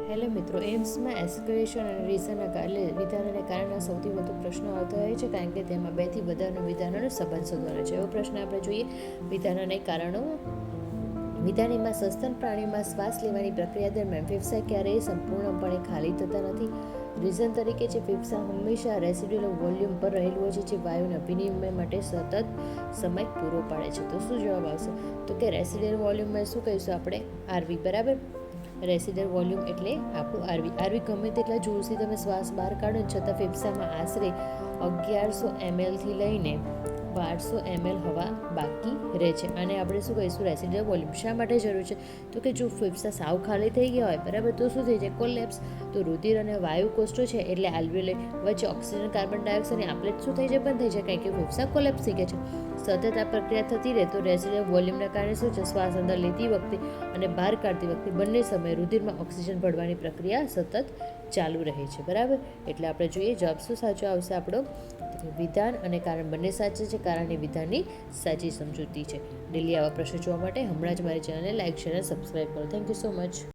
Hello મિત્રો, એમ્સમાં aspiration અને રીઝનના વિધાન અને કારણના સૌથી વધુ પ્રશ્નો આવતા હોય છે, કારણ કે તેમાં 2 થી વધારે વિધાનોનો સંબંધ શોધવાનો છે. એવો પ્રશ્ન આપણે જોઈએ. વિધાન અને કારણો. વિધાનીમાં સસ્તન પ્રાણીમાં શ્વાસ લેવાની પ્રક્રિયા દરમિયાન ફેફસા ક્યારેય સંપૂર્ણપણે ખાલી થતા નથી. રીઝન તરીકે છે ફેફસા હંમેશા રેસિડ્યુઅલ વોલ્યુમ પર રહેલું હોય છે, જે વાયુના વિનિમય માટે સતત સમય પૂરો પાડે છે. તો શું જવાબ આવશે? તો કે રેસિડ્યુઅલ વોલ્યુમમાં શું કહીશું આપણે? આરવી. બરાબર. રેસિડ્યુઅલ વોલ્યુમ એટલે આપણું આરવી ગમે તેટલા જોરથી તમે શ્વાસ બહાર કાઢો છતાં ફેફસામાં આશરે 1100 ml થી લઈને 1200 ml હવા બાકી રહે છે. અને આપણે શું કહીશું? Residual volume. શા માટે જરૂર છે? તો કે જો ફેફસા સાવ ખાલી થઈ ગયા હોય, બરાબર, તો શું થઈ જાય? કોલેપ્સ. તો રુધિર અને વાયુ કોષો છે એટલે આલ્વિયોલી વચ્ચે ઓક્સિજન, કાર્બન ડાયોક્સાઇડની આપલે શું થઈ જાય? બંધ થઈ જાય, કારણ કે ફેફસા કોલેપ્સ થઈ ગયા છે. સતત આ પ્રક્રિયા થતી રહે તો રેસિડ્યુઅલ વોલ્યુમના કારણે શું છે? શ્વાસ અંદર લેતી વખતે અને બહાર કાઢતી વખતે બંને સમયે રુધિરમાં ઓક્સિજન ભળવાની પ્રક્રિયા સતત ચાલુ રહે છે. બરાબર. એટલે આપણે જોઈએ જવાબ શું સાચો આવશે આપણો? વિધાન અને કારણ બંને સાચા છે. કારણ એ વિધાનની સાચી સમજૂતી છે. ડેલી આવા પ્રશ્નો જોવા માટે હમણાં જ મારી ચેનલને લાઈક, શેર અને સબસ્ક્રાઈબ કરો. Thank you so much.